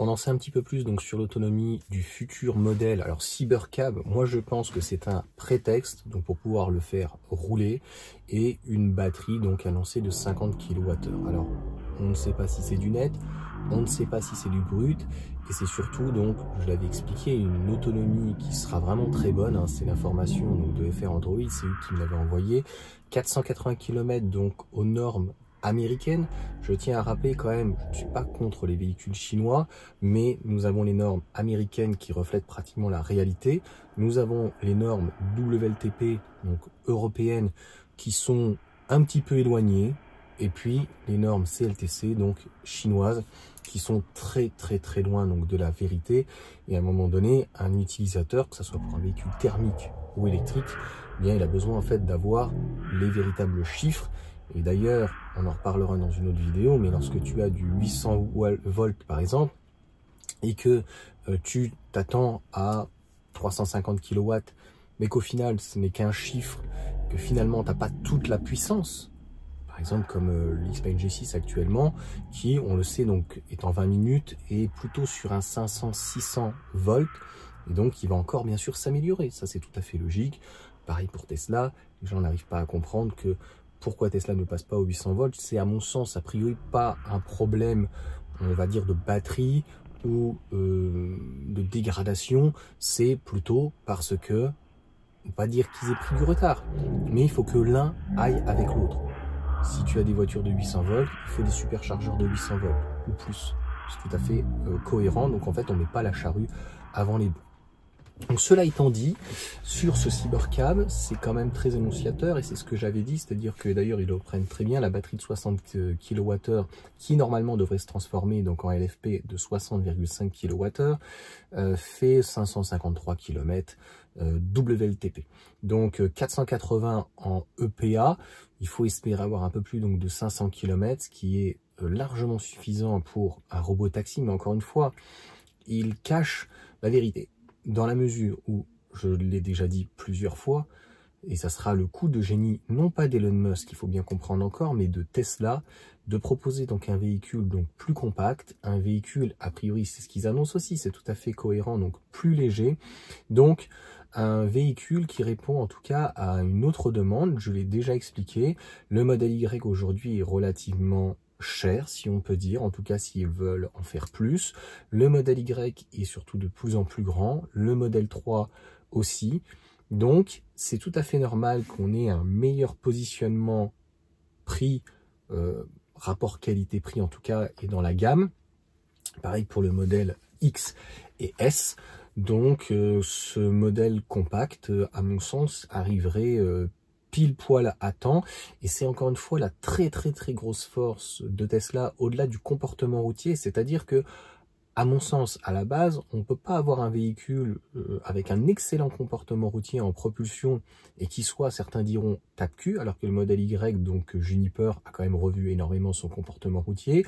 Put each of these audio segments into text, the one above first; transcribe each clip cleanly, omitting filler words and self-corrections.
on en sait un petit peu plus donc sur l'autonomie du futur modèle. Alors Cybercab, moi je pense que c'est un prétexte donc pour pouvoir le faire rouler, et une batterie donc annoncée de 50 kWh. Alors on ne sait pas si c'est du net, on ne sait pas si c'est du brut, et c'est surtout donc, je l'avais expliqué, une autonomie qui sera vraiment très bonne, hein. C'est l'information donc de FR Android, c'est eux qui me l'avaient envoyé. 480 km donc aux normes américaine. Je tiens à rappeler quand même, je ne suis pas contre les véhicules chinois, mais nous avons les normes américaines qui reflètent pratiquement la réalité. Nous avons les normes WLTP, donc européennes, qui sont un petit peu éloignées, et puis les normes CLTC, donc chinoises, qui sont très loin donc de la vérité. Et à un moment donné, un utilisateur, que ce soit pour un véhicule thermique ou électrique, eh bien il a besoin en fait d'avoir les véritables chiffres. Et d'ailleurs, on en reparlera dans une autre vidéo, mais lorsque tu as du 800 volts par exemple, et que tu t'attends à 350 kW, mais qu'au final ce n'est qu'un chiffre, que finalement tu n'as pas toute la puissance, par exemple comme l'X-Pain G6 actuellement, qui, on le sait, donc est en 20 minutes et plutôt sur un 500-600 volts, et donc il va encore bien sûr s'améliorer, ça c'est tout à fait logique. Pareil pour Tesla, les gens n'arrivent pas à comprendre que pourquoi Tesla ne passe pas aux 800 volts, c'est à mon sens a priori pas un problème, on va dire, de batterie ou de dégradation, c'est plutôt parce que, on va pas dire qu'ils aient pris du retard, mais il faut que l'un aille avec l'autre. Si tu as des voitures de 800 volts, il faut des superchargeurs de 800 volts ou plus. C'est tout à fait cohérent, donc en fait on ne met pas la charrue avant les bœufs. Donc cela étant dit, sur ce Cybercab, c'est quand même très énonciateur, et c'est ce que j'avais dit, c'est-à-dire que d'ailleurs ils le reprennent très bien, la batterie de 60 kWh qui normalement devrait se transformer donc en LFP de 60,5 kWh fait 553 km WLTP. Donc 480 en EPA, il faut espérer avoir un peu plus donc de 500 km, ce qui est largement suffisant pour un robot taxi, mais encore une fois, il cache la vérité. Dans la mesure où, je l'ai déjà dit plusieurs fois, et ça sera le coup de génie, non pas d'Elon Musk, il faut bien comprendre encore, mais de Tesla, de proposer donc un véhicule donc plus compact, un véhicule, a priori, c'est ce qu'ils annoncent aussi, c'est tout à fait cohérent, donc plus léger, donc un véhicule qui répond en tout cas à une autre demande, je l'ai déjà expliqué, le modèle Y aujourd'hui est relativement cher, si on peut dire, en tout cas s'ils veulent en faire plus. Le modèle Y est surtout de plus en plus grand, le modèle 3 aussi, donc c'est tout à fait normal qu'on ait un meilleur positionnement prix, rapport qualité-prix en tout cas, et dans la gamme. Pareil pour le modèle X et S, donc ce modèle compact, à mon sens, arriverait pile poil à temps, et c'est encore une fois la très grosse force de Tesla au-delà du comportement routier, c'est-à-dire que, à mon sens, à la base, on ne peut pas avoir un véhicule avec un excellent comportement routier en propulsion et qui soit, certains diront, tape-cul, alors que le modèle Y, donc Juniper, a quand même revu énormément son comportement routier.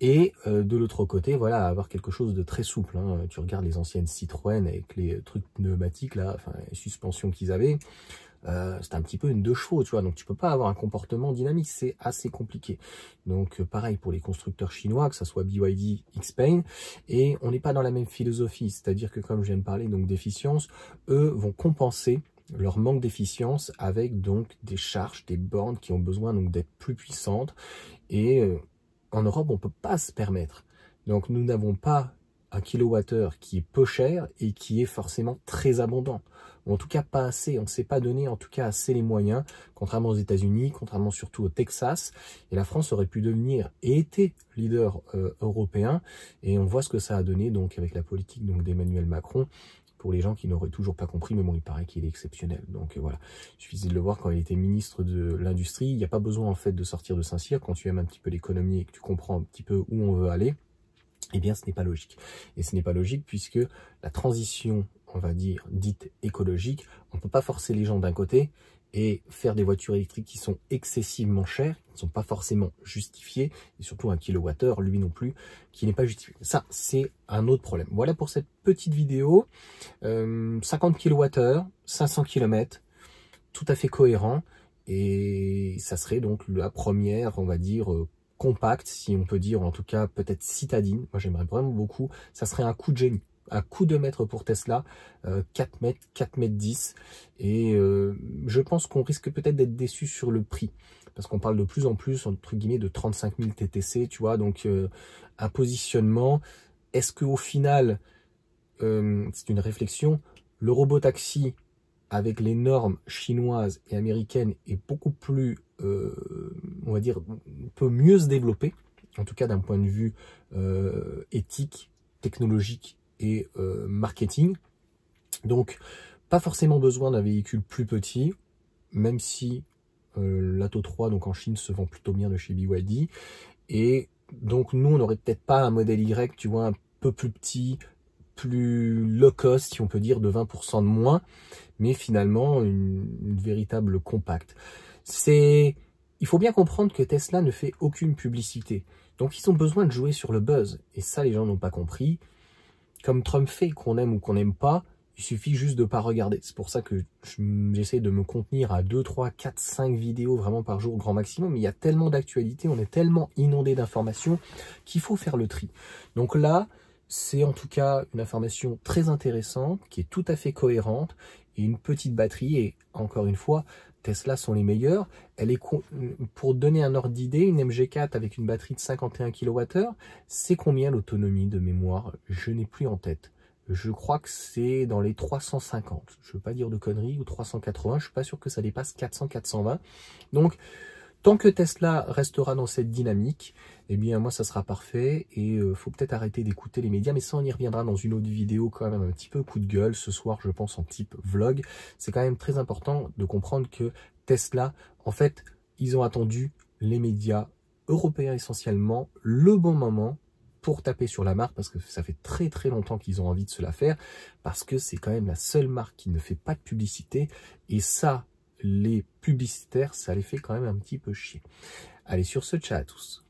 Et de l'autre côté, voilà, avoir quelque chose de très souple, hein. Tu regardes les anciennes Citroën avec les trucs pneumatiques, là, enfin, les suspensions qu'ils avaient, c'est un petit peu une 2 chevaux, tu vois, donc tu peux pas avoir un comportement dynamique, c'est assez compliqué. Donc pareil pour les constructeurs chinois, que ça soit BYD, Xpeng, et on n'est pas dans la même philosophie, c'est-à-dire que, comme je viens de parler donc d'efficience, eux vont compenser leur manque d'efficience avec donc des charges, des bornes qui ont besoin donc d'être plus puissantes, et en Europe on peut pas se permettre. Donc nous n'avons pas un kilowattheure qui est peu cher et qui est forcément très abondant. Ou en tout cas pas assez, on ne s'est pas donné en tout cas assez les moyens, contrairement aux États-Unis, contrairement surtout au Texas, et la France aurait pu devenir et était leader européen, et on voit ce que ça a donné donc avec la politique donc d'Emmanuel Macron, pour les gens qui n'auraient toujours pas compris, mais bon, il paraît qu'il est exceptionnel. Donc voilà, il suffisait de le voir quand il était ministre de l'Industrie. Il n'y a pas besoin en fait de sortir de Saint-Cyr quand tu aimes un petit peu l'économie et que tu comprends un petit peu où on veut aller. Eh bien, ce n'est pas logique. Et ce n'est pas logique puisque la transition, on va dire, dite écologique, on ne peut pas forcer les gens d'un côté et faire des voitures électriques qui sont excessivement chères, qui ne sont pas forcément justifiées, et surtout un kilowattheure, lui non plus, qui n'est pas justifié. Ça, c'est un autre problème. Voilà pour cette petite vidéo. 50 kWh, 500 km, tout à fait cohérent, et ça serait donc la première, on va dire, compacte, si on peut dire, en tout cas peut-être citadine. Moi j'aimerais vraiment beaucoup, ça serait un coup de génie, un coup de maître pour Tesla, 4 mètres, 4 mètres 10, et je pense qu'on risque peut-être d'être déçu sur le prix, parce qu'on parle de plus en plus, entre guillemets, de 35 000 TTC, tu vois, donc un positionnement, est-ce qu'au final, c'est une réflexion, le robotaxi, avec les normes chinoises et américaines, est beaucoup plus, on va dire, peut mieux se développer, en tout cas d'un point de vue éthique, technologique et marketing. Donc, pas forcément besoin d'un véhicule plus petit, même si l'Atto 3, donc en Chine, se vend plutôt bien de chez BYD. Et donc, nous, on n'aurait peut-être pas un modèle Y, tu vois, un peu plus petit, plus low cost, si on peut dire, de 20% de moins, mais finalement une véritable compacte. Il faut bien comprendre que Tesla ne fait aucune publicité, donc ils ont besoin de jouer sur le buzz, et ça les gens n'ont pas compris. Comme Trump fait, qu'on aime ou qu'on n'aime pas, il suffit juste de ne pas regarder. C'est pour ça que j'essaie de me contenir à 2, 3, 4, 5 vidéos vraiment par jour, grand maximum. Il y a tellement d'actualités, on est tellement inondé d'informations qu'il faut faire le tri. Donc là, c'est en tout cas une information très intéressante, qui est tout à fait cohérente, et une petite batterie, et encore une fois, Tesla sont les meilleurs. Elle est, pour donner un ordre d'idée, une MG4 avec une batterie de 51 kWh, c'est combien l'autonomie de mémoire? Je n'ai plus en tête. Je crois que c'est dans les 350. Je ne veux pas dire de conneries, ou 380, je ne suis pas sûr que ça dépasse 400, 420. Donc, tant que Tesla restera dans cette dynamique, eh bien moi ça sera parfait, et faut peut-être arrêter d'écouter les médias, mais ça on y reviendra dans une autre vidéo, quand même un petit peu coup de gueule ce soir, je pense, en type vlog. C'est quand même très important de comprendre que Tesla, en fait, ils ont attendu les médias européens essentiellement, le bon moment pour taper sur la marque, parce que ça fait très très longtemps qu'ils ont envie de se la faire, parce que c'est quand même la seule marque qui ne fait pas de publicité, et ça, les publicitaires, ça les fait quand même un petit peu chier. Allez, sur ce, ciao à tous.